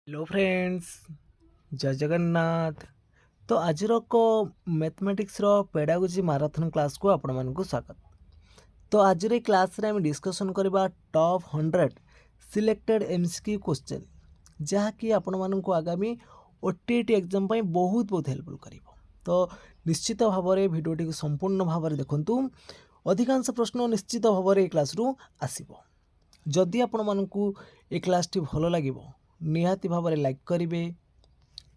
Hello friends, जय जगन्नाथ। तो आज मैथमेटिक्स पेडागोजी माराथन क्लास को आपण मानक स्वागत। तो आज क्लास रे हम डिस्कशन करबा टॉप 100 सिलेक्टेड एमसीक्यू क्वेश्चन जहाँकि आपण मानक आगामी ओटीटी एग्जाम पर बहुत बहुत हेल्पफुल करिवो। तो निश्चित भाव में भिडियोटी संपूर्ण भाव में देखंतु। अधिकांश प्रश्न निश्चित भाव में क्लास रु आसीबो। जदि आपण मानकू ए क्लास टी भल लागिवो निहाती भाव में लाइक करेंगे,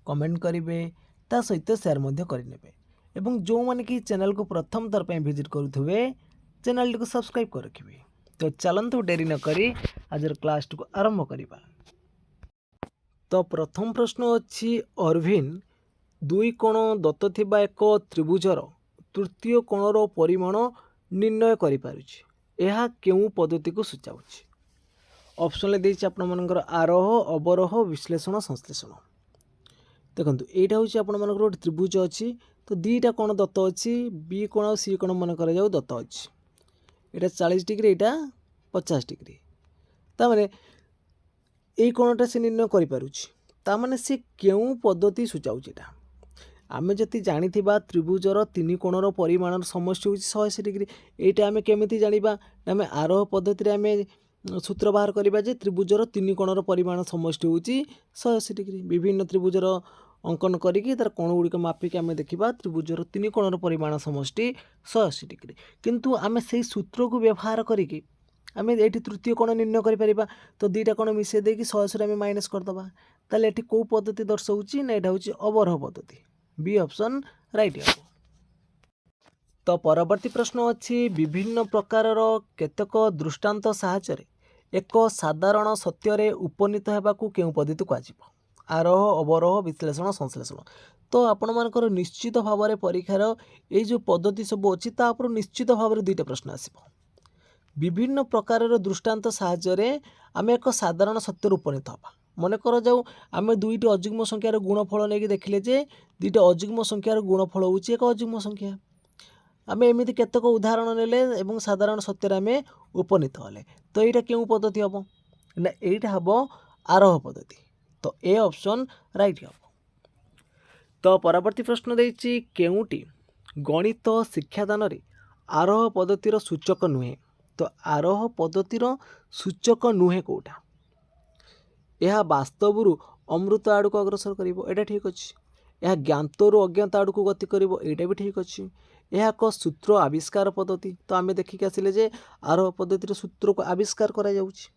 कमेंट करेंगे, ता सहित शेयर मध्य करेंगे। एवं जो मैंने कि चैनल को प्रथम थर पर विजिट करुवे चैनल को सब्सक्राइब कर रखिए। तो चलतु डेरी न करी आज क्लास को आरंभ करवा। तो प्रथम प्रश्न अच्छी अर्भिन दुई कोण दत्त थिबा एक त्रिभुजर तृतीय कोणर परिमाण निर्णय करिपारुछि। यह केउं पद्धति को सूचाउछि? ऑप्शन देछि आपण मानकर आरोह अवरोह विश्लेषण संश्लेषण। देखंतु एटा होछि आपण मानकर गोटे त्रिभुज अछि। तो दुईटा कोण दत्त अछि, बी कोण और सी कोण मन कर जाऊ दत्त अछि। एटा 40 डिग्री, एटा 50 डिग्री। ता माने एई कोणटा से निर्णय करि पारुछि। ता माने से केउं पद्धति सूचाउछि? एटा आमे जति जानिथिबा त्रिभुजर तीन कोणर परिमाणर समष्टि होछि 180 डिग्री। एटा आमे केमिति जानिबा? आमे आरोह पद्धति रे आमे सूत्र बाहर करवा जे त्रिभुजर तीन कोणर परिमाण समष्टि होछि 180 डिग्री। विभिन्न त्रिभुजर अंकन करिकी तार कोण गुड़िक मापिक आमे देखिबा त्रिभुजर तीन कोणर परिमाण समष्टि 180 डिग्री। किंतु आमे सेही सूत्र को व्यवहार करिकी आमे एठी तृतीय कोण निर्णय करि परिबा। तो दुईटा कोण मिसे देकी 180 आमे माइनस करदबा। ताले एठी को पद्धति दर्शाउछि ना? एटा होछि अवरोह पद्धति। बी ऑप्शन राइट हो। तो परवर्ती प्रश्न अच्छी विभिन्न प्रकार केतक दृष्टांत साहाय्य एक साधारण सत्य उपनीत होगाकू केउं पद्धति कहुब? आरोह अवरोह विश्लेषण संश्लेषण। तो आपण मानकर निश्चित भाव में परीक्षार ये जो पद्धति सब अच्छी तापर निश्चित भाव में दुईटा प्रश्न आसब। विभिन्न प्रकार दृष्टांत साहाय्य आम एक साधारण सत्य उपनीत होगा। मन कर जाऊ आम दुईटी अजुग्म संख्यार गुणफल नहीं देखिले जे दुईटा अजुग्म संख्यार गुणफल हूँ एक अजुग्म संख्या। आम एमती केतक उदाहरण नेले साधारण सत्य आम उपनीत हेले। तो यहाँ क्यों पद्धति हम ना? यहाँ हम आरोह पद्धति। तो ए ऑप्शन राइट हम। तो परवर्ती प्रश्न देछि केउटी गणित शिक्षादान रे आरोह पद्धतिर सूचक नुहे? तो आरोह पद्धतिर सूचक नुहे कोटा? यह वास्तव अमृत आड़ को अग्रसर करिवो, एटा ठीक अछि। यह ज्ञातरु अज्ञात आड़ को गति करिवो, एटा भी ठीक अछि। यह एक सूत्र आविष्कार पद्धति। तो आम देखिक आसिले जे आरोह पद्धतिर सूत्र को आविष्कार करा जाउछि।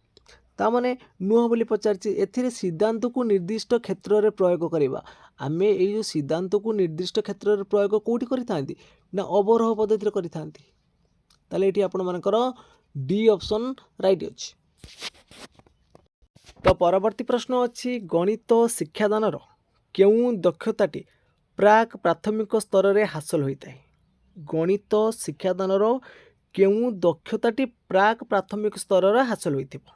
ता माने नुह बोली पचारछि। एथिरे सिद्धांत को निर्दिष्ट क्षेत्र रे प्रयोग करिबा। आमे एई जो सिद्धांत को निर्दिष्ट क्षेत्र रे प्रयोग कोठी करिथांती ना? अवरोह पद्धति रे करिथांती। ताले एठी आपण मानकर डी ऑप्शन राइट अछि। तो परवर्ती प्रश्न अच्छी गणित शिक्षादान केउं दक्षताटी प्राक प्राथमिक स्तर में हासिल होता है? गणित शिक्षादान केउं दक्षताटी प्राक प्राथमिक स्तर में हासिल होइथिबो?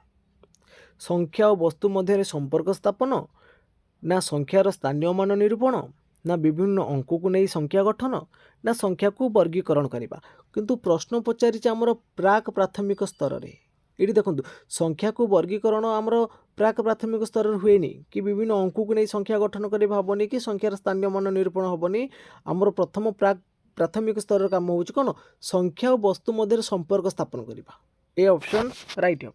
संख्या और वस्तु मध्य संपर्क स्थापन, ना संख्यार स्थानीय मान निरूपण, ना विभिन्न अंक को नहीं संख्या गठन, ना संख्या को वर्गीकरण करवा। किंतु प्रश्न पचारि आमर प्राक प्राथमिक स्तर में। ये देखो संख्या को वर्गीकरण आमर प्राक प्राथमिक स्तर हुए कि विभिन्न अंक को नहीं संख्या गठन करवा हेनी कि संख्यार स्थानीय मान निरूपण हेनी। आमर प्रथम प्राक प्राथमिक स्तर काम हो कौन? संख्या और वस्तु मध्य संपर्क स्थापन करवा। ए ऑप्शन राइट हम।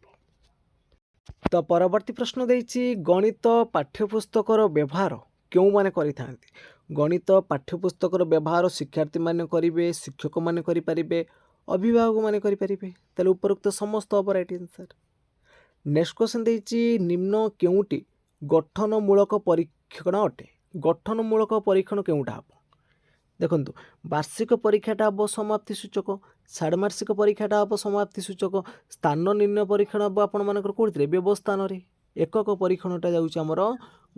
तो परवर्ती प्रश्न देछि गणित पाठ्यपुस्तकर व्यवहार क्यों माने करिथांती? गणित पाठ्यपुस्तकर व्यवहार शिक्षार्थी माने करिवे, शिक्षक माने करि परिबे, अभिभावक माने करि परिबे। ताले उपरोक्त समस्त of right answer. Next question देछि निम्न केउटी गठनमूलक परीक्षण अटे? गठनमूलक परीक्षण केउटा हम? देखंतु वार्षिक परीक्षाटा हम समाप्ति सूचक, षाण्मासिक परीक्षाटा हम समाप्ति सूचक, स्थान निर्णय परीक्षण हम आपण मानकर कोथि व्यवस्थान रे, एकक परीक्षणटा जाउछि हमर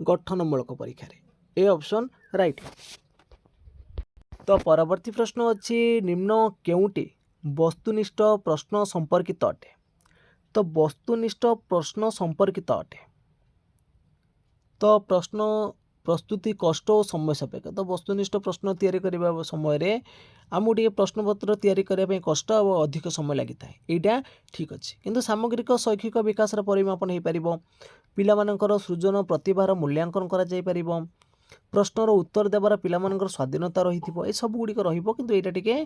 गठनमूलक परीक्षा रे। ए ऑप्शन राइट। तो परवर्ती प्रश्न अच्छी निम्न केउटी वस्तुनिष्ठ प्रश्न संपर्कित अटे? तो वस्तुनिष्ठ प्रश्न संपर्कित अटे। तो प्रश्न प्रस्तुति कष्ट और समय सापेक्ष। तो वस्तुनिष्ठ प्रश्न तैयारी करने समय आमको टे प्रश्नपत्र तैयारी करने कष्ट और अधिक समय लगी था। यहाँ ठीक अच्छे किंतु सामग्रिक शैक्षिक विकास परिमापन हो पार। पिलामानंकर सृजन प्रतिभार मूल्यांकन करा जाई परिबो प्रश्नर उत्तर देवार पिलामानंकर स्वाधीनता रहिथिबो ए सब गुडी रहिबो किंतु एटा टिके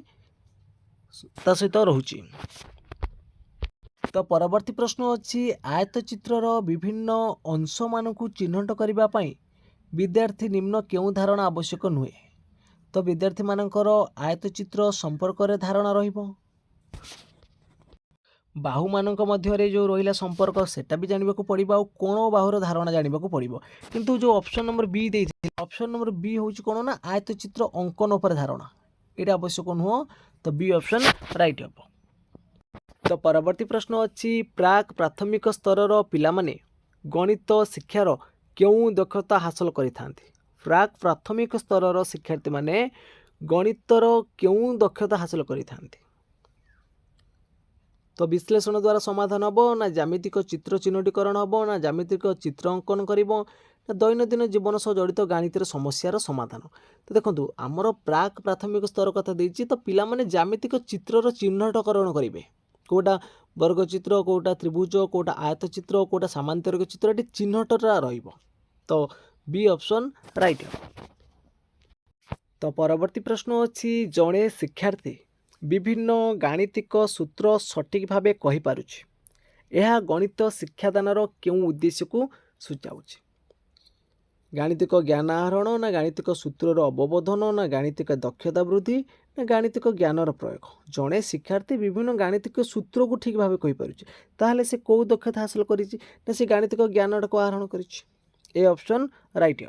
ता सहित रहुची। तो परवर्ती प्रश्न अच्छी आयत चित्रर विभिन्न अंश मानकु चिन्हट करबा पई विद्यार्थी निम्न केउ धारणा आवश्यक नुहे। तो विद्यार्थी मानकर आयत चित्र संपर्क रे धारणा रहिबो बाहु मानक मध्य जो रहिला संपर्क सेटा भी जानबा को पड़िबो आ कोण बाहुर धारणा जानबा को पड़िबो किंतु जो ऑप्शन नंबर बी देइथिले ऑप्शन नंबर बी होची कोन ना आयत चित्र अंकन पर धारणा एटा आवश्यक नुह। तो बी ऑप्शन राइट हबो। तो परवर्ती प्रश्न अच्छी प्राक प्राथमिक स्तर पिला माने गणित शिक्षार क्यों दक्षता हासिल करिथांती प्राक प्राथमिक स्तर शिक्षार्थी माने गणितर क्यों दक्षता हासिल करिथांती। तो विश्लेषण द्वारा समाधान हम ना ज्यामितिक चित्र चिन्हटीकरण हम ना ज्यामितिक चित्र अंकन करिबो ना दैनंदिन जीवन सह जड़ित गणितर समस्यार समाधान। तो देखंतु आमर प्राक प्राथमिक स्तर कथा देछि तो पिला माने ज्यामितिक चित्रर चिन्हटकरण करिवे कोटा वर्ग चित्र कोटा त्रिभुज कोटा आयत चित्र कोटा सामांतरिक चित्र ये चिन्हटा रहिबो। तो बी ऑप्शन राइट। तो परवर्ती प्रश्न अच्छी जड़े शिक्षार्थी विभिन्न गाणितिक सूत्र सठिक भावे कहि पारुछि यह गणित शिक्षादानर क्यों उद्देश्य को सूचाउछि गाणितिक ज्ञान आहरण ना गाणितिक सूत्रर अवबोधन ना गाणितिक दक्षता वृद्धि ना गाणितिक ज्ञानर प्रयोग जड़े शिक्षार्थी विभिन्न गाणितिक सूत्र को ठीक भाव कहि पारुछि ताहले से को दक्षता हासिल करिछि ना से गाणितिक ज्ञान को आहरण करिछि ए ऑप्शन राइट है।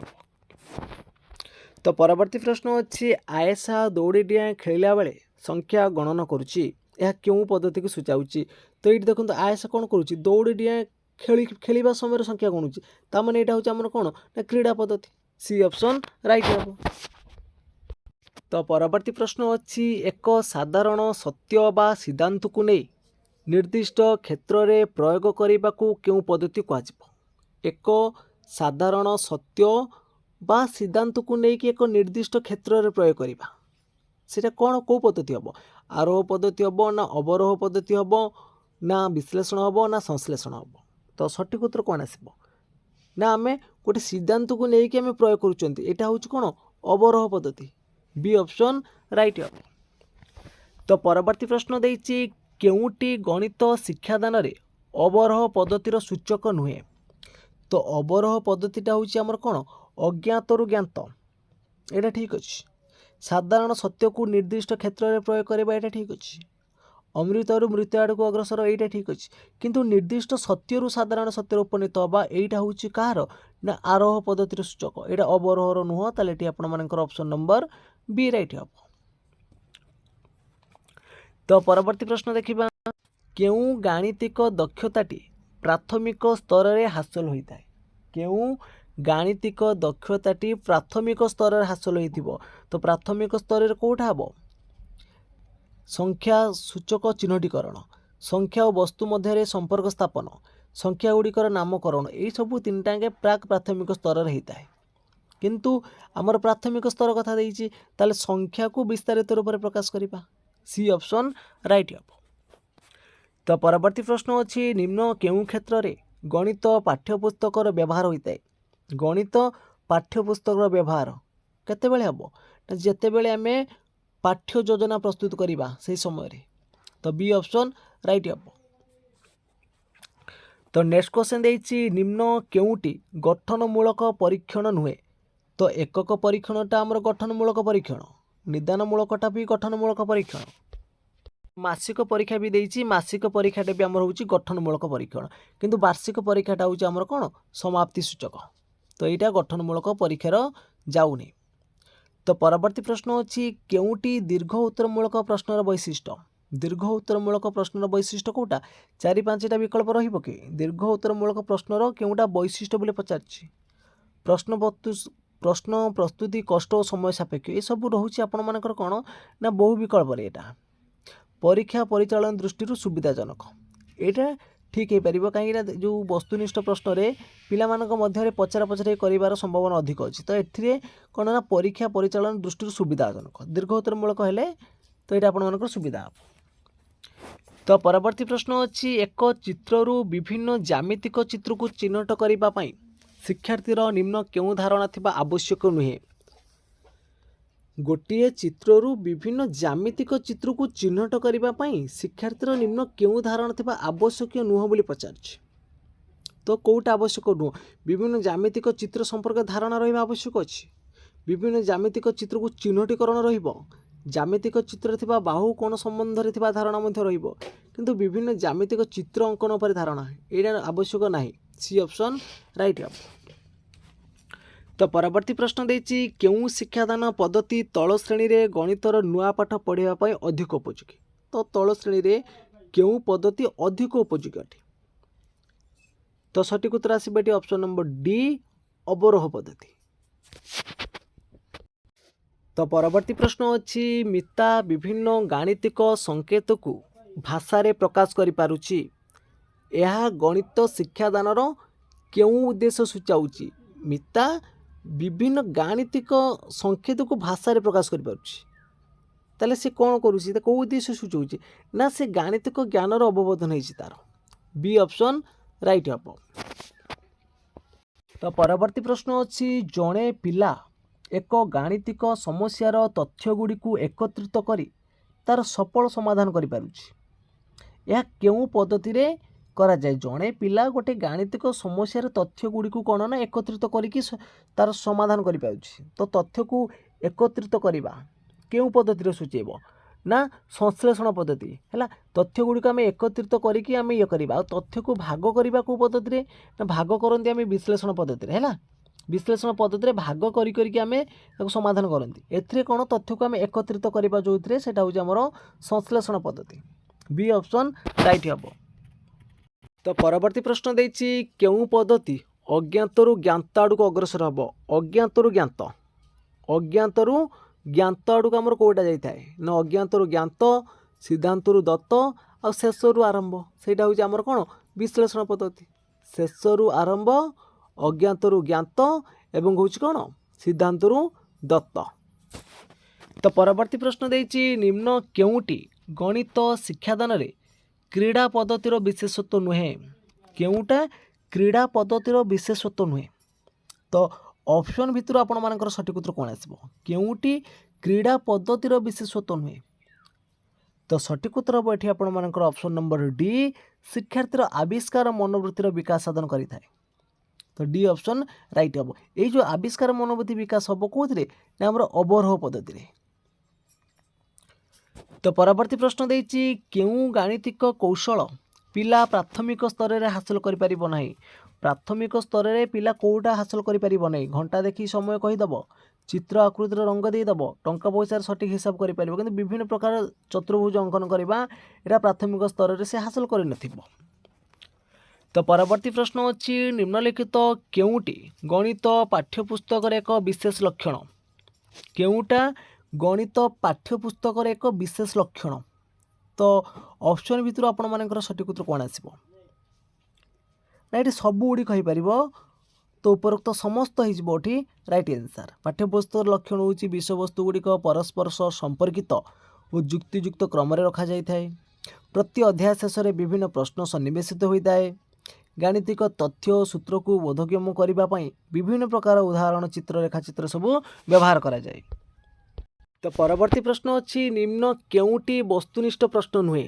तो परवर्ती प्रश्न अच्छी आयसा दौड़ी डिया खेलिला बेले संख्या गणना करुछि यह क्यों पद्धति को सूचाउछि। तो ये देखो आयसा कौन करुछि दौड़ी डिया खेलिबा समय संख्या गणुछि ता माने एटा होछि हमर कोन ना क्रीडा पद्धति सी ऑप्शन राइट है। तो परवर्ती प्रश्न अच्छी एक साधारण सत्य बा सिद्धांत को नहीं निर्दिष्ट क्षेत्र रे प्रयोग करने को क्यों पद्धति कहुजिबो एक साधारण सत्य बा सिद्धांत को लेकिन एक निर्दिष्ट क्षेत्र रे प्रयोग करवा सेटा कौन कौ पद्धति हम आरोह पद्धति हम ना अवरोह पद्धति हम ना विश्लेषण हम ना संश्लेषण हम। तो सठिक उत्तर कौन आसब ना आम गोटे सिद्धांत को लेकिन आम प्रयोग करुँचा हूँ कौन अवरोह पद्धति बी ऑप्शन राइट हम। तो परवर्ती प्रश्न देछि केउटी गणित शिक्षादान रे अवरोह पद्धतिर सूचक नुहे। तो अवरोह पद्धतिटा हूँ आमर कौन अज्ञातरु ज्ञात एटा ठीक अच्छे साधारण सत्य को निर्दिष्ट क्षेत्र में प्रयोग करवा एटा ठीक अच्छे अमृतरु मृत्यु आड़ को अग्रसर एटा ठीक अच्छे किंतु निर्दिष्ट सत्यरु साधारण सत्य उपनीत हवा एटा हूँ कहार ना आरोह पद्धतिर सूचक एटा अवरोहर नुह ताले एटी आपण मानकर ऑप्शन नंबर बी राइट हम। तो परवर्ती प्रश्न देखिबा केउ गाणितिक दक्षताटी प्राथमिक स्तर रे हासिल होता है केउ गाणितिक दक्षताटी प्राथमिक स्तर रे हासिल होइथिबो। तो प्राथमिक स्तर रे कोठा हबो संख्या सूचक चिन्हटीकरण संख्या और वस्तु मध्य संपर्क स्थापन संख्या गुड़िकर नामकरण यही सब तीन टाँगे प्राक प्राथमिक स्तर रे होता है किंतु आमर प्राथमिक स्तर कथा देइछि ताले संख्या को विस्तारित रूप में प्रकाश करिबा सी ऑप्शन राइट हम। तो परवर्ती प्रश्न अच्छी निम्न केउ क्षेत्र रे गणित पाठ्यपुस्तकर व्यवहार होता है गणित पाठ्यपुस्तकर व्यवहार केतेबेले हम जेतेबेले आम पाठ्य योजना प्रस्तुत करवा से समय रे। तो बी ऑप्शन राइट हम। तो नेक्स्ट क्वेश्चन देइछि निम्न केउटी गठनमूलक परीक्षण नुहे। तो एकक परीक्षणटा आमर गठनमूलक परीक्षण निदानमूलकटा भी गठनमूलक परीक्षण मासिक परीक्षा भी देइछि मासिक परीक्षाटा भी आमर होउछि गठनमूलक परीक्षण किंतु वार्षिक परीक्षाटा होउछि आमर कोन समाप्ति सूचक। तो यहाँ गठनमूलक परीक्षार जाऊनी। तो परवर्ती प्रश्न अच्छी केउटी दीर्घ उत्तरमूलक प्रश्नर वैशिष्ट्य दीर्घ उत्तरमूलक प्रश्नर वैशिष्ट्य कोटा चारि पांचटा विकल्प रहिबो कि दीर्घ उत्तरमूलक प्रश्नर केउटा वैशिष्ट्य बोले पचारछि प्रश्न प्रस्तुति कष्ट और समय सापेक्ष ये सब रोचे आपण मानकर कौन ना बहु विकल्प एटा परीक्षा परिचालन दृष्टि सुविधाजनक यहाँ ठीक हो पार कहीं जो वस्तुनिष्ठ प्रश्न रे पिला मानक मध्य पचरा पचरा कर संभावना अधिक अच्छी। तो ये कौन ना परीक्षा परिचालन दृष्टि सुविधाजनक दीर्घ उत्तरमूलक हेले तो ये आपण मानकर सुविधा। तो परवर्ती प्रश्न अच्छी एक चित्रु विभिन्न ज्यामितिक चित्र को चिन्हट करने शिक्षार्थीर निम्न क्यों धारणा थिबा आवश्यक नुहे। गोटे चित्रु विभिन्न ज्यामितिक चित्र को चिन्हट करने शिक्षार्थीर निम्न क्यों धारणा थिबा आवश्यक नुह बोली पचार। तो कौटा आवश्यक नुह विभिन्न ज्यामितिक चित्र संपर्क धारणा रहा आवश्यक अच्छी। विभिन्न ज्यामितिक चित्र को चिन्हटीकरण रहिबो। ज्यामितिक चित्र थिबा बाहु कोण संबंध रे थिबा धारणा मध्य रहिबो किंतु विभिन्न ज्यामितिक चित्र अंकन पर धारणा एटा आवश्यक नाही। सी ऑप्शन राइट हम। तो परवर्ती प्रश्न देछि केउ शिक्षादान पद्धति तल श्रेणी रे गणितर नुआ पाठ पढ़िबा पई अधिक उपयोगी। तो तल श्रेणी रे केउ पद्धति अधिक उपयोगी अटे। तो सठिक उत्तर आसीबेटी ऑप्शन नंबर डी अवरोह पद्धति। तो परवर्ती प्रश्न अच्छी मिता विभिन्न गाणितिक संकेत को भाषा रे प्रकाश करि पारुछि। यह गणित शिक्षादानर केउ उद्देश्य सूचाउछि। मिता विभिन्न गाणितिक संकेत को भाषा रे प्रकाश करि पारुछि ताले से कोन करूछि त को उद्देश्य सूचाउछि ना से गाणितिक ज्ञानर अवबोधन हेछि तार। बी ऑप्शन राइट हबो। तो परवर्ती प्रश्न अच्छी जणे पिला एक गाणितिक समस्यार तथ्य गुड़ी को एकत्रित करी तार सफल समाधान करि पारुछि। यह केउ पद्धति रे करा जाय। जणे पिला गोटे गाणितिक समस्यार तथ्य गुड़ी को कोन ना एकत्रित करिकि तार समाधान करि पारुछि। तो तथ्य को एकत्रित करिबा केउ पद्धति रे सूचेबो ना संश्लेषण पद्धति हैला। तथ्य गुड़ी को आम एकत्रित करिकि आम ये करिबा। तथ्य को भाग करिबा को पद्धति रे ना भाग करंती आम विश्लेषण पद्धति रे हैला। विश्लेषण पद्धति रे भाग करी करिकि आमे ताको समाधान करंती। एथरे कोन तथ्य को आमे एकत्रित करिबा जोथरे सेटा होजे हमर संश्लेषण पद्धति। बी ऑप्शन राइट हबो। तो परवर्ती प्रश्न देछि केउ पद्धति अज्ञातरु ज्ञात आडको अग्रसर हबो। अज्ञातरु ज्ञात अज्ञातरु ज्ञात आडको हमर कोटा जाई थाए ना अज्ञातरु ज्ञात सिद्धांतरु दत्त आ शेषरु आरंभ सेटा होजे हमर कोन विश्लेषण पद्धति। शेषरु आरंभ अज्ञातरु ज्ञात एवं हूँ कौन सिद्धांतरु दत्त। तो परवर्ती प्रश्न देछि निम्न केउटी गणित शिक्षादान रे क्रीड़ा पद्धतिर विशेषत्व नुहे। केउटा क्रीड़ा पद्धतिर विशेषत्व नुहे। तो ऑप्शन भितर आपण मानकर सठिक उत्तर कोन आसीबो केउटी क्रीड़ा पद्धतिर विशेषत्व नुहे। तो सठिक उत्तर हम एठी आपण मानकर ऑप्शन नंबर डी शिक्षार्थीर आविष्कार मनोवृत्तिर विकास साधन करि थाए। तो डी ऑप्शन राइट हम। ये जो आविष्कार मनोवृत्ति विकास हम कौन आमर अवरोह पद्धति रे। तो परवर्ती प्रश्न देछि केउ गाणितिक कौशल पिला प्राथमिक स्तर में हासिल कर पारिबो नाही। प्राथमिक स्तर में पिला कोटा हासिल कर पारिबो नाही। घंटा देखी समय कहीदेव चित्र आकृतिर रंग देदेव टंका पैसार सठिक हिसाब कर पारिबो किंतु विभिन्न प्रकार चतुर्भुज अंकन करबा एटा प्राथमिक स्तर में से हासिल कर नथिबो। तो परवर्ती प्रश्न अच्छी निम्नलिखित केउटी गणित पाठ्यपुस्तक एक विशेष लक्षण। केउटा गणित पाठ्यपुस्तक एक विशेष लक्षण। तो ऑप्शन भितर आपण मानकर सठिक उत्तर कोन आसीबो ना ये सब गुड़ी कहि परिबो। तो उपरोक्त समस्त हो राइट आंसर। पाठ्यपुस्तक लक्षण होची विषय वस्तु गुड़िक परस्पर सह संपर्कित और जुक्तियुक्त क्रम रखा जाय थाए। प्रति अध्याय शेष में विभिन्न प्रश्न सन्निवेशित होता है। गाणितिक तथ्य और सूत्र को बोधगम्य करने विभिन्न प्रकार उदाहरण चित्र रेखाचित्र सब व्यवहार करा जाए। तो परवर्ती प्रश्न अच्छी निम्न केउटी वस्तुनिष्ठ प्रश्न नुहे।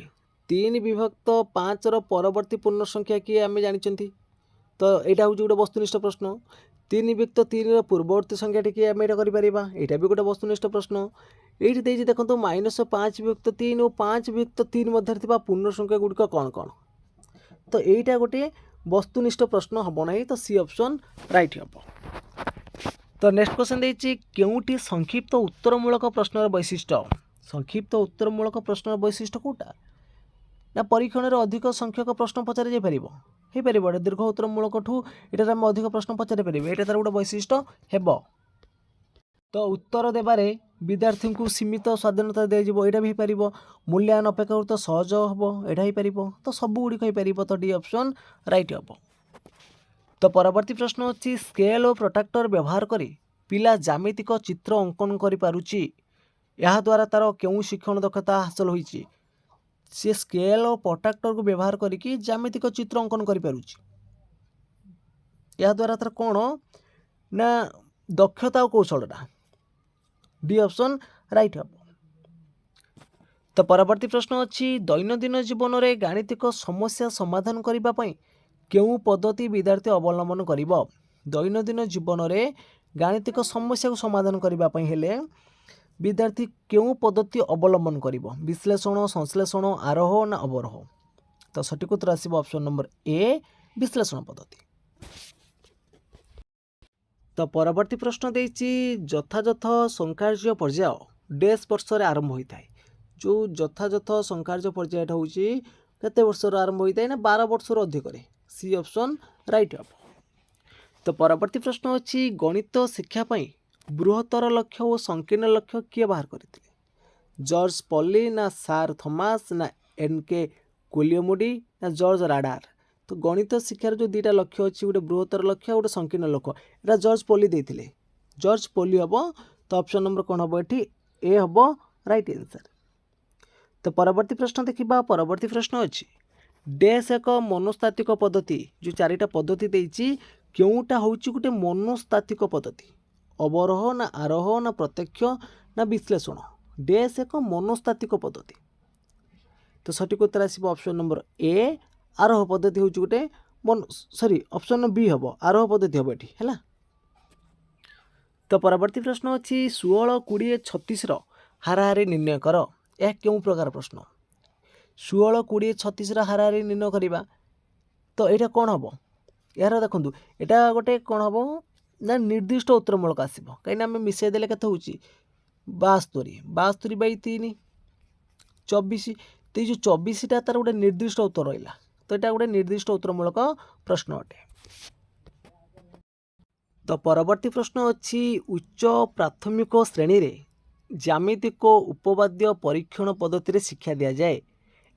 3 विभक्त 5 परवर्ती पूर्ण संख्या किए आम जानी। तो यहाँ हूँ गोटे वस्तुनिष्ठ प्रश्न। 3 विभक्त 3 पूर्ववर्ती संख्या टी आम यहाँ करें यहाँ भी गोटे वस्तुनिष्ठ प्रश्न। ये देखो -5 विभक्त 3 और 5 विभक्त 3 मध्य पूर्ण संख्या गुड़िक कौन कौन। तो यहाँ गोटे वस्तुनिष्ठ प्रश्न हम ना। तो सी ऑप्शन राइट हम। तो नेक्स्ट क्वेश्चन देछि केउटी संक्षिप्त उत्तरमूलक प्रश्नर वैशिष्ट्य। संक्षिप्त उत्तरमूलक प्रश्नर वैशिष्ट्य कोटा ना परीक्षण में अधिक संख्यक प्रश्न पचार जापर दीर्घ उत्तरमूलक ठू यहाँ आम अधिक प्रश्न पचारि पारे यहाँ तार गोटे वैशिष्ट्य हेब। तो उत्तर देबारे विद्यार्थी को सीमित स्वाधीनता दिज्व यहाँ भी पार। मूल्यांकन अपेक्षाकृत सहज हम यहाँ ही पार। तो सब गुड़िक हो। तो डी ऑप्शन राइट हम। तो परवर्ती प्रश्न अच्छी स्केल और प्रोट्राक्टर व्यवहार करी पिला ज्यामितिक चित्र अंकन करि पारुछि। या द्वारा तार केउ शिक्षण दक्षता हासिल होइछि। सी स्केल और प्रोट्राक्टर को व्यवहार करके ज्यामितिक चित्र अंकन करिपारुछि। या द्वारा तार कौन ना दक्षता और कौशलटा। डी ऑप्शन राइट हम। तो परवर्ती प्रश्न अच्छी दैनंदिन जीवन में गाणितिक समस्या समाधान करने केउं पद्धति विद्यार्थी अवलंबन करिबो। दैनंदिन जीवन में गाणितिक समस्या को समाधान करने हेले विद्यार्थी केउं पद्धति अवलंबन करिबो, विश्लेषण, संश्लेषण, आरोह ना अवरोह। तो सठिक उत्तर आसिबो ऑप्शन नंबर ए विश्लेषण पद्धति। तो परवर्ती प्रश्न देछि यथायथ संकार्य पर्याय डेस वर्ष रे आरंभ होता है। जो यथायथ संकार्य पर्याय होउछि केते वर्ष रे आरंभ होता है ना 12 वर्ष रो अधिक रे। सी ऑप्शन राइट हम। तो परवर्ती प्रश्न अच्छी गणित शिक्षा पाई बृहत्तर लक्ष्य और संकीर्ण लक्ष्य किए बाहर करते? जॉर्ज पॉली ना सार थॉमस ना एन.के. कोलियमोडी ना जॉर्ज राडार। तो गणित शिक्षार जो दुटा लक्ष्य अच्छी गोटे बृहत्तर लक्ष्य गोटे संकीर्ण लक्ष्य एटा जॉर्ज पॉली देते। जॉर्ज पॉली हम। तो ऑप्शन नंबर कौन हम ये ए हम राइट आंसर। तो परवर्ती प्रश्न देखा। परवर्ती प्रश्न अच्छी डेस एक मनोस्तात्विक पद्धति जो चारिटा पद्धति देती क्योंटा हूँ गोटे मनोस्तात्विक पद्धति अवरोह ना आरोह ना प्रत्यक्ष ना विश्लेषण। डेस एक मनोस्तात्विक पद्धति। तो सठिक उत्तर आसिबो ऑप्शन नंबर ए आरोह पद्धति हूँ गोटे मन सॉरी ऑप्शन नंबर बी हम आरोह पद्धति हम ये है। तो परवर्ती प्रश्न अच्छी 16, 20, 36 हाराहारी निर्णय कर। यह क्यों प्रकार प्रश्न? 16, 20, 36 हाराहारी निर्णय करवा। तो यहाँ कौन हम यार देखो यहाँ गोटे कौन हम ना निर्दिष्ट उत्तरमूलक आसो कहीं आम मिसेदेले के 72 72 बाई 3 24। तो ये जो 24टा तार गोटे निर्दिष्ट उत्तर रहा। तो यहाँ गोटे निर्दिष्ट उत्तरमूलक प्रश्न अटे। तो परवर्ती प्रश्न अच्छी उच्च प्राथमिक श्रेणी रे ज्यामितिक उपवाद्य परीक्षण पद्धति शिक्षा दि जाए।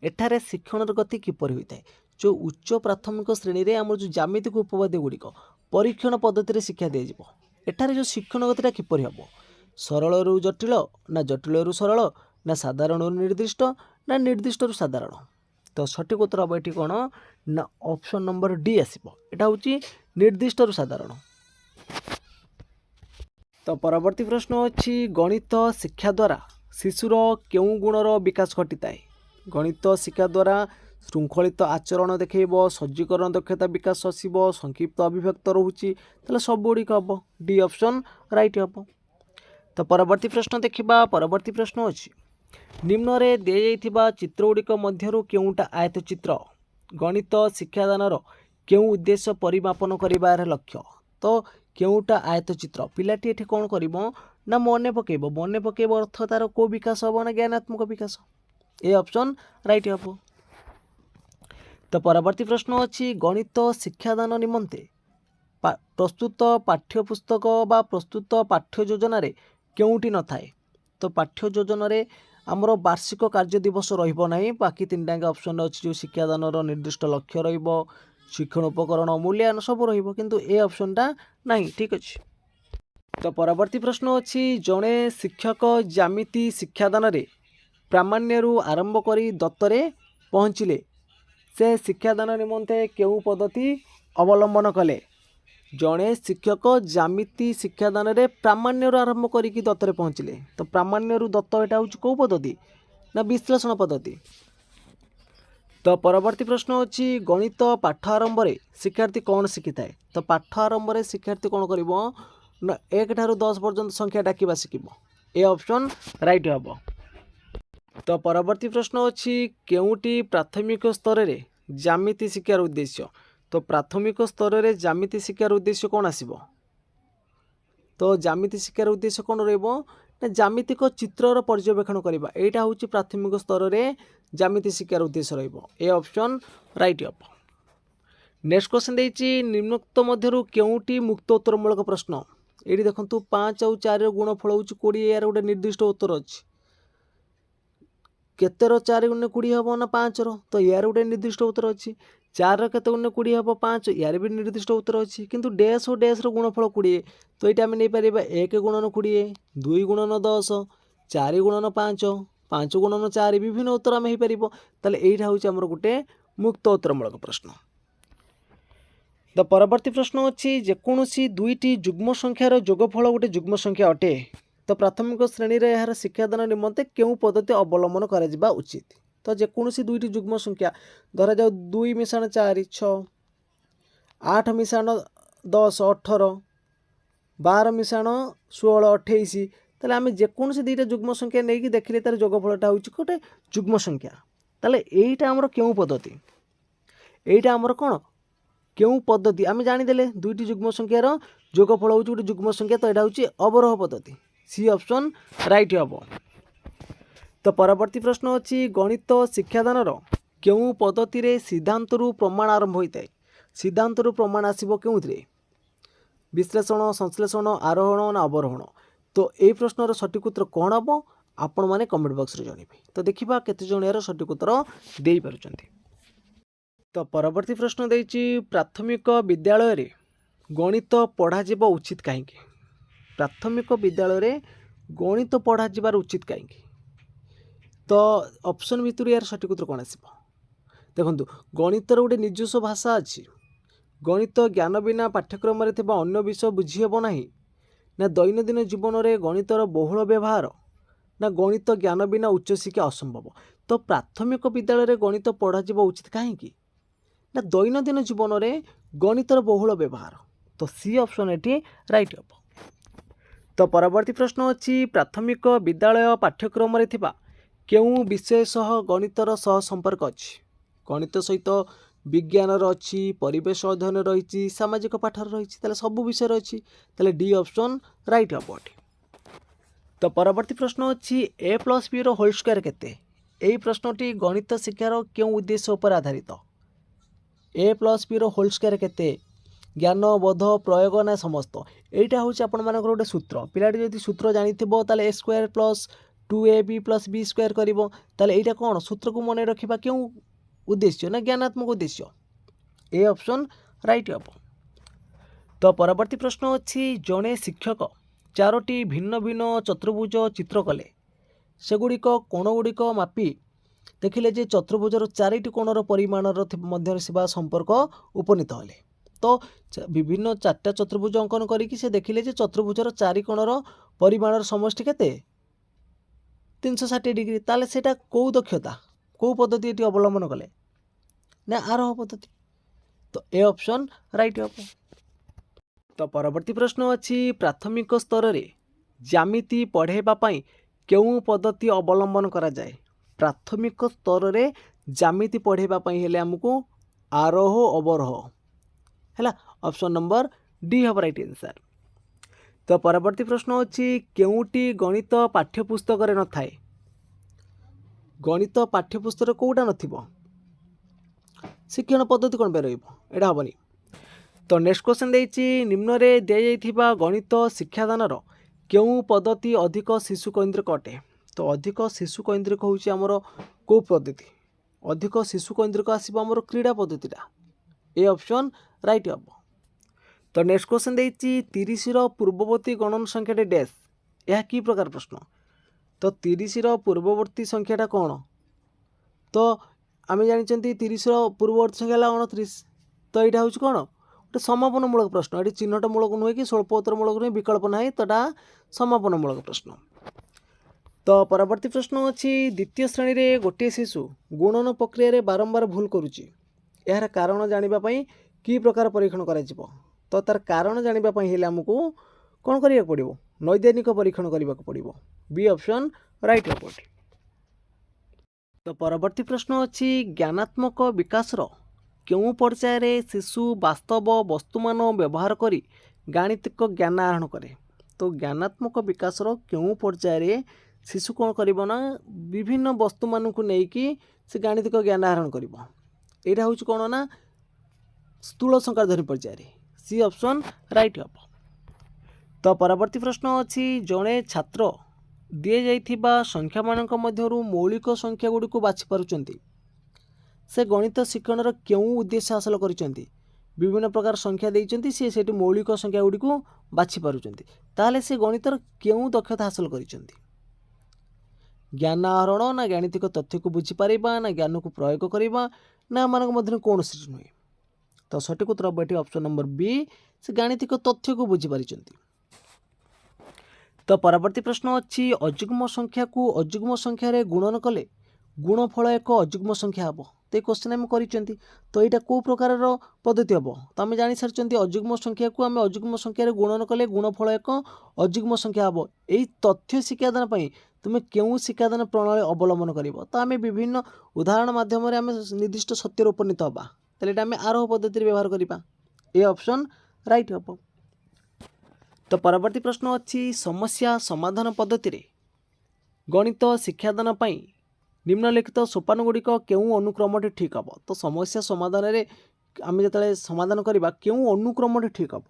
एठारे शिक्षण गति किपर होता है? जो उच्च प्राथमिक श्रेणी रे आम जो ज्यामितिक उपवाद्य गुड़िक परीक्षण पद्धति शिक्षा दी जाए। एठारे जो शिक्षण गतिटा किपर हम? सरल रु जटिल ना जटिल रु सरल ना साधारण रु निर्दिष्ट ना निर्दिष्ट रु साधारण। तो सठिक उत्तर हम ये कौन ना ऑप्शन नंबर डी आसो। यहाँ हूँ निर्दिष्ट रु साधारण। तो परवर्ती प्रश्न अच्छी गणित शिक्षा द्वारा शिशुर केउं गुणर विकास घटी है? गणित शिक्षा द्वारा श्रृंखलित आचरण देखेब, सज्जीकरण दक्षता विकास आसब, संक्षिप्त अभिव्यक्त रोचे। ताले सब गुड़िक हम डी ऑप्शन राइट हम। तो परवर्ती प्रश्न देखा। परवर्ती प्रश्न अच्छी निम्न रे दे जाइथिबा चित्र गुड़िक मध्यरु केउंटा आयत चित्र गणित शिक्षादानर केउं उद्देश्य परिमापन करिबार लक्ष्य? तो केउंटा आयत चित्र पिलाटी एठी कौन करिबो ना मन पकेब अर्थ तार को विकास हम ना ज्ञानात्मक विकास। ए ऑप्शन राइट हम। तो परवर्ती प्रश्न अच्छी गणित शिक्षादान निमंते प्रस्तुत पाठ्यपुस्तक बा प्रस्तुत पाठ्य योजना रे केउंटी न थाए? तो पाठ्य योजना रे आमर वार्षिक कार्य दिवस रहिबो नाही। बाकी 3टा ऑप्शन अच्छी जो शिक्षादानर निर्दिष्ट लक्ष्य रहिबो, शिक्षण उपकरण, मूल्यांकन सब रहिबो, किंतु ए ऑप्शनटा नहीं। ठीक अच्छे। तो परवर्ती प्रश्न अच्छी जड़े शिक्षक ज्यामिति शिक्षादान रे प्रामाण्य आरंभ करी दत्तरे पहुँचले से शिक्षादान निमंते केउं पद्धति अवलंबन कले? जड़े शिक्षक ज्यामिति शिक्षादान रे प्रामाण्य आरंभ करी दत्तरे पहुँचले। तो प्रामाण्य दत्त यहाँ हूँ कौ पद्धति ना विश्लेषण पद्धति। तो परवर्ती प्रश्न अच्छी गणित पाठ आरंभ रे शिक्षार्थी कौन शिखी थाए? तो पाठ आरंभ रे शिक्षार्थी कौन करिवो ना 1 ठारू 10 पर्यंत संख्या डाकिबा शिखिबो। ए ऑप्शन राइट हम। तो परवर्ती प्रश्न अच्छी केउंटी प्राथमिक स्तर रे ज्यामिति शिक्षार उद्देश्य? तो प्राथमिक स्तर रे ज्यामिति शिक्षार उद्देश्य कौन आसिबो? तो ज्यामिति शिक्षार उद्देश्य कौन रहिबो ना ज्यामितिक चित्रर पर्यवेक्षण करबा। एटा होची प्राथमिक स्तर रे ज्यामिति शिक्षार उद्देश्य रहिबो। ए ऑप्शन राइट हम। नेक्स्ट क्वेश्चन देछि निम्नोक्त मध्यरु केउंटी मुक्त उत्तरमूलक प्रश्न? एठी देखंतु 5 और 4 गुणफल होची 20। यार गोटे निर्दिष्ट उत्तर अछि केतेर 4 गुणे 20 हम ना 5 रो। तो यार गोटे निर्दिष्ट उत्तर अछि 4 केते गुणे 20 हम 5। यार भी निर्दिष्ट उत्तर अछि किंतु डैश और डैश रो गुणफल 20। तो एटा हम नै परिबा 1 गुणन 20, 2 गुणन 10, 4 गुणन 5, 5 गुणन 4 विभिन्न उत्तर आम हो ताले एटा हूँ आमर गोटे मुक्त उत्तरमूलक प्रश्न। द परवर्ती प्रश्न अच्छी जेकोसी दुईटी जुग्म संख्यार जोगफल गोटे जुग्म संख्या अटे तो प्राथमिक श्रेणी रे यार शिक्षादान निमंते केउं पद्धति अवलंबन करा उचित। तो जेकोसी दुईटी जुग्म संख्या धरा जाऊ 2 मिशाण 4 6 8 मिशाण 10 18 12 मिशाण 16 28 ताले आम जेकोसी दुईटा जुग्म संख्या नहीं कि देखिले तार जोगफलटा हूँ गोटे जुग्म संख्या ताले एइटा आमर केउं पद्धति एइटा आमर कौन केउं पद्धति आम जानीदे दुईटी जुग्म संख्यार जोगफल हूँ गोटे जुग्म संख्या तो यहाँ हूँ अवरोह पद्धति सी ऑप्शन राइट हम। तो परवर्ती प्रश्न अच्छी गणित शिक्षादान केउं पद्धति रे सिद्धांतरू प्रमाण आरंभ होता है सिद्धांतरू प्रमाण आसब क्यों विश्लेषण संश्लेषण आरोहण ना अवरोहण तो ये प्रश्नर सठिक उत्तर कौन हम आपण मैंने कमेंट बॉक्स रे जानवे तो देखा केते जण यार सठिक उत्तर दे पारुछंती। तो परवर्ती प्रश्न देछि प्राथमिक विद्यालय रे गणित पढ़ा जीव उचित कहीं प्राथमिक विद्यालय रे गणित पढ़ा जीवार उचित कहीं तो ऑप्शन भितर यार सठिक उत्तर कौन आसब देखु गणितर गोटे निजस्व भाषा अच्छी गणित ज्ञान बिना पाठ्यक्रम अन्य विषय बुझीहब ना ना दैनंदिन जीवन में गणितर बहुल व्यवहार ना गणित ज्ञान बिना उच्च शिक्षा असंभव तो प्राथमिक विद्यालय रे गणित पढ़ा जीव उचित कहीं ना दैनंदिन जीवन में गणितर बहुल व्यवहार तो सी ऑप्शन एटी राइट हम। तो परवर्ती प्रश्न अच्छी प्राथमिक विद्यालय पाठ्यक्रम रे थिबा केउं विषय सह गणितर सह संपर्क अच्छी गणित सहित विज्ञान अच्छी परिवेश अध्ययन रही सामाजिक पाठर रही सब विषय अच्छी ताले डी ऑप्शन राइट हम। तो परवर्ती प्रश्न अच्छी ए प्लस बी होल स्क्वायर केते यही प्रश्नटी गणित शिक्षार क्यों उद्देश्य पर आधारित ए प्लस बी होल स्क्वायर केते ज्ञान बोध प्रयोग ना समस्त यहाँ हूँ आपण मान गोटे सूत्र पिलाटी जब सूत्र जानी ताले A square plus 2ab plus B square कर यहाँ कौन सूत्र को मन रखा क्यों उद्देश्य ना ज्ञानात्मक उद्देश्य ए ऑप्शन राइट हम। तो परवर्ती प्रश्न अच्छी जड़े शिक्षक 4टी भिन्न भिन्न चतुर्भुज चित्र कले सेगुड़िक कोण गुड़िक मापी देखिले जे चतुर्भुजर 4टी कोणर परिमाणर मध्य थिबा संपर्क उपनीत हेले तो विभिन्न 4टा चतुर्भुज अंकन करिकि से देखिले जे चतुर्भुजर 4 कोणर परिमाणर समष्टि केते 360 डिग्री ताले सेटा कौ दक्षता कौ पद्धति एटी अवलंबन कले ना आरोह पद्धति तो ए ऑप्शन राइट हम। तो परवर्ती प्रश्न अच्छी प्राथमिक स्तर रे ज्यामिति पढ़ेबा पई केउं पद्धति अवलंबन करा जाए प्राथमिक स्तर रे ज्यामिति पढ़ेबा पई हेले हमकु आरोह अवरोह है ऑप्शन नंबर डी हम राइट आंसर। तो परवर्ती प्रश्न अच्छी केउटी गणित पाठ्यपुस्तक रे न थाए गणित पाठ्यपुस्तक कौटा नथिबो शिक्षण पद्धति कौन पे रहा हेनी। तो नेक्स्ट क्वेश्चन देछि निम्न रे दिया जाइथिबा गणित शिक्षादानर केउं पद्धति अधिक शिशु केन्द्रिक अटे तो अधिक शिशु केन्द्रिक होउछि हमर को पद्धति अधिक शिशु केन्द्रिक आसीबो हमर क्रीड़ा पद्धतिटा ए ऑप्शन राइट हम। तो नेक्स्ट क्वेश्चन देछि 30 रो पूर्ववर्ती गणन संख्याटे डैश यह की प्रकार प्रश्न तो 30 रो पूर्ववर्ती संख्याटा कौन तो आम जानी 30 रो पूर्ववर्ती संख्या 29 तो यहाँ हूँ कौन गोटे समापनमूलक प्रश्न ये चिन्हटमूलक नुहे कि स्वल्पोत्तरमूलक नुहे विकल्प ना तो समापनमूलक प्रश्न। तो परवर्ती प्रश्न अच्छी द्वितीय श्रेणी रे गोटे शिशु गुणन प्रक्रिया बारंबार भूल करुच्ची यार कारण जानापी कि प्रकार परीक्षण कर तो तार कारण जानापी हेल्ले आमको कौन करा पड़ो नैदानिक परीक्षण करने पड़ो बी ऑप्शन राइट हम। तो परवर्ती प्रश्न अच्छी ज्ञानात्मक विकासर क्यों पर्यायर शिशु वास्तव वस्तुमान व्यवहार करी गाणितिक ज्ञान आहरण करे तो ज्ञानात्मक विकासर क्यों पर्यायर शिशु कौन करना विभिन्न वस्तु मान को लेकिन से गाणितिक ज्ञान आहरण कर यहाँ हूँ कौन ना स्थूल संख्याधरी पर्यायर सी ऑप्शन राइट हम। तो परवर्ती प्रश्न अच्छी जड़े छात्र दि जाइथिबा संख्या मानक मध्यरु मौलिक संख्या गुड़ी को बाछि पारुचंती से गणित शिक्षण क्यों उद्देश्य हासिल करिसेंती विभिन्न प्रकार संख्या देइचंती से मौलिक संख्या गुड़ी को बाछि पारुचंती ताले से गणितर क्यों दक्षता हासिल करिसेंती ज्ञान आहरण ना गाणितिक तथ्य को बुझीपर ना ज्ञान को प्रयोग करवा ना आम मध्य कौन नुहे। तो सठिक उत्तर हम ये ऑप्शन नंबर बी से गाणितिक तथ्य को बुझीपारी। तो परवर्ती प्रश्न अच्छी अजुग्म संख्या को अजुग्म संख्यार गुणन कले गुणफल एक अजुग्म संख्या हम। तो ये क्वेश्चन आम कर तो यहाँ कौ प्रकार पद्धति हम तो आम जानी सारी अजुग्म संख्या को आम अजुग्म संख्यार गुणन कले गुणफल एक अजुग्म संख्या हम। यही तथ्य शिक्षादान पर तुम्हें क्यों शिक्षादान प्रणाली अवलम्बन कर तो आम विभिन्न उदाहरण मध्यम आम निर्दिष्ट सत्यर उपनीत हाँ तो ये आम आरोह पद्धति व्यवहार करवा। ये ऑप्शन राइट हम। तो परवर्ती प्रश्न अच्छी समस्या समाधान पद्धति रे गणित शिक्षादान पाई निम्नलिखित सोपान गुड़िक क्यों अनुक्रमटी ठीक हम। तो समस्या समाधान रे आम जो समाधान करवा क्यों अनुक्रमटी ठीक हम।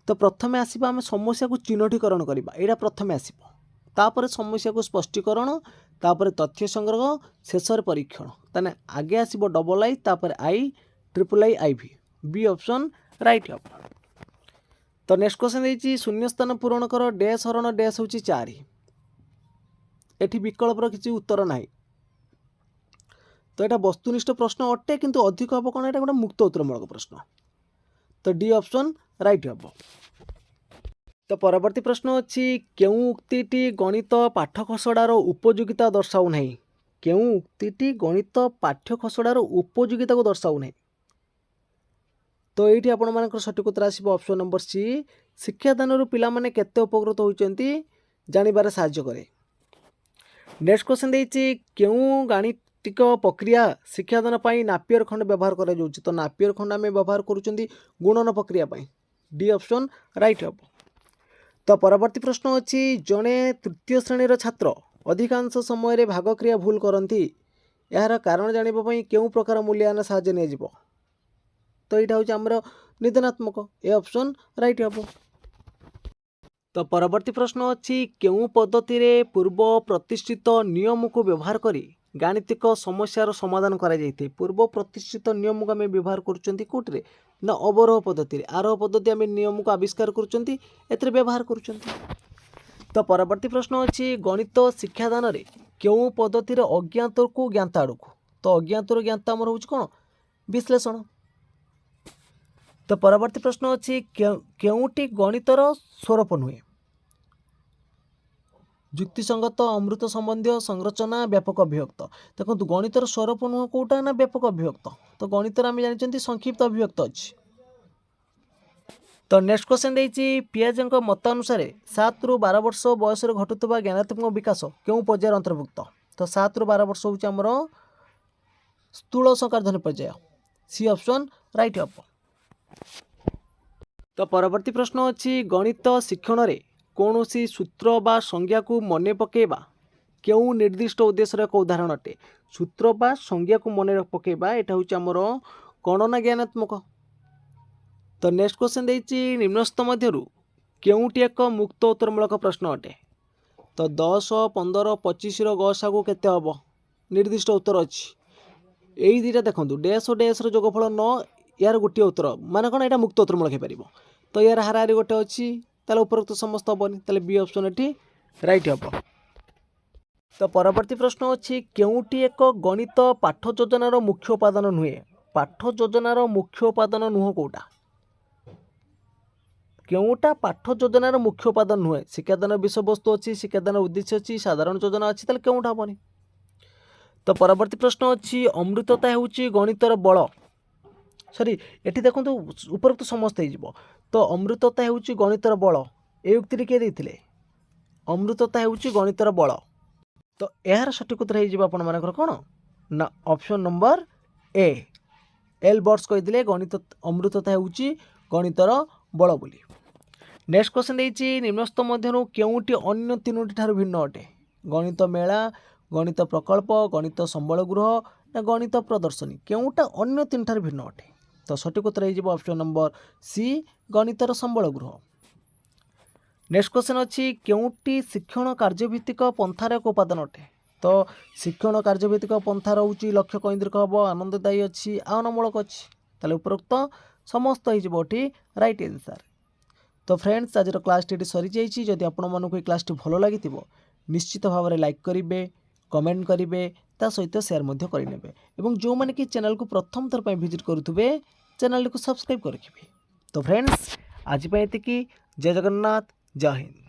तो प्रथमे आसवा आम समस्या को चिन्हटीकरण करवा यहाँ प्रथमे आसव तापर समस्या को स्पष्टीकरण तापर तथ्य संग्रह शेष परीक्षण ताने आगे आसव डबल आई तापर आई ट्रिपल आई आई भी बी ऑप्शन राइट हम। तो नेक्स्ट क्वेश्चन देती शून्य स्थान पूरण कर डैश हरण डैश हूँ 4 एठी विकल्पर किसी उत्तर ना। तो यहाँ वस्तुनिष्ठ प्रश्न अटे किंतु अधिक हम कौन गोटे मुक्त उत्तरमूलक प्रश्न। तो डी ऑप्शन राइट हम। तो परवर्ती प्रश्न अच्छी क्यों उक्ति गणित पाठ खसड़ार उपयोगिता दर्शाऊ ना क्यों उक्ति गणित पाठ्य खसड़ार उपयोगिता को दर्शाऊ ना। तो ये आपण मान सठिक उत्तर आसो ऑप्शन नंबर सी शिक्षादान पिला माने केते उपकृत होती जानवर साहाय्य करे। नेक्स्ट क्वेश्चन देती क्यों गाणितिक प्रक्रिया शिक्षादान पाई नापियर खंड व्यवहार करा जाउछि। तो नापियर खंड आम व्यवहार करुँच गुणन प्रक्रिया पाई डी ऑप्शन राइट हम। तो परवर्ती प्रश्न अच्छी जड़े तृतीय श्रेणी छात्र अधिकांश समय भाग क्रिया भूल करती यार कारण जानापी क्यों प्रकार मूल्यांकन साहाय्य निया। तो यहाँ हूँ आमर निदानात्मक ए ऑप्शन राइट हम। तो परवर्ती प्रश्न अच्छी क्यों पद्धति रे पूर्व प्रतिष्ठित नियम को व्यवहार करी गाणितिक समस्यार समाधान करा जायते। पूर्व प्रतिष्ठित नियम को आम व्यवहार करोटे ना अवरोह पद्धति आरोह पद्धति आम नियम को आविष्कार कर व्यवहार कर। तो परवर्ती प्रश्न अच्छी गणित शिक्षादान रे क्यों पद्धति रे अज्ञात को ज्ञात आड़ को। तो अज्ञात ज्ञात आमर हूँ कौन विश्लेषण। तो परवर्ती प्रश्न अच्छी क्योंटी गणितर स्वरूप नुहे युक्तिसंगत अमृत संबंधी संरचना व्यापक अभिव्यक्त। देखो गणितर स्वरूप नुह कौटा ना व्यापक अभिव्यक्त। तो गणितर आम जानते संक्षिप्त अभिव्यक्त अच्छी। तो नेक्स्ट क्वेश्चन देती पियाजेंक मतानुसार 7 ରୁ 12 वर्ष बयस घटुवा ज्ञानात्मक विकास क्यों पर्यायर अंतर्भुक्त। तो 7 ରୁ 12 वर्ष हूँ आमर स्थूल संकारध्वनि पर्याय सी ऑप्शन राइट हम। तो परवर्ती प्रश्न अच्छी गणित शिक्षण रे कौन सी सूत्र बा संज्ञा को मन पकेबा क्यों निर्दिष्ट उद्देश्य एक उदाहरण अटे। सूत्र बा संज्ञा को मन पकेबा यहाँ हूँ आमर गणना ज्ञानात्मक। तो नेक्स्ट क्वेश्चन देती निम्नस्थ मध्यरु केउटी एक मुक्त उत्तरमूलक प्रश्न अटे। तो 10, 15, 25 गसागु केते हम निर्दिष्ट उत्तर अच्छी। यही दुटा देखो डैश और डैश जोगफल 9 यार गोटे उत्तर मान कौन यहाँ मुक्त उत्तरमूलक हो। तो यार हाराहारी गोटे अच्छी ताले उपरोक्त समस्त हेनी ताले बी ऑप्शन एटी राइट हम। तो परवर्ती प्रश्न अच्छी केउटी एक गणित पाठ योजनार मुख्य उपादान नुहे। पाठ योजनार मुख्य उपादान नुह कौटा क्योंटा पाठ योजनार मुख्य उपादान नुहे। शिक्षादान विषय वस्तु अच्छी शिक्षादान उद्देश्य अच्छी साधारण योजना अच्छी ताले क्योंटा हेनी। तो परवर्ती प्रश्न अच्छी अमृतता होउची गणितर बल सॉरी एटी देखो उपरोक्त समस्त हो। तो अमृतता होउची गणितर बल ए उक्ति किए देथिले अमृतता होउची गणितर बल। तो यार सठिक उत्तर हो आपण मानकर कौन ना ऑप्शन नंबर ए एल बर्ड्स कहीदेले गणित अमृतता होउची गणितर बल बोली। नेक्स्ट क्वेश्चन देती निम्नस्थ मध्यरु केउटी अन्य तीनोटी ठारू भिन्न अटे। गणित मेला गणित प्रकल्प गणित संबल गृह ना गणित प्रदर्शनी केउटा अन्य तीन ठारू भिन्न अटे। तो सठिक उत्तर हो ऑप्शन नंबर सी गणितर संबल गृह। नेक्स्ट क्वेश्चन अच्छी केउटी शिक्षण कार्यभित्तिक पंथार एक उपादान अटे। तो शिक्षण कार्यभित्तिक पंथा रोचे लक्ष्य केन्द्रिक हम आनंददायी अच्छी आनमूलक अच्छी ताले उपरोक्त समस्त होटी राइट आंसर। तो फ्रेंड्स आज क्लास टी सरी जाइए। जदि आपण मानक क्लास टी भल लगी निश्चित भाव में लाइक करेंगे, कमेंट करेंगे, ता सहित शेयर मध्य करेंगे एवं जो मैंने कि चैनल को प्रथम थर पर विजिट करुवे चैनल को सब्सक्राइब कर रखिए। तो फ्रेंड्स आज एतिकी, जय जगन्नाथ, जय हिंद।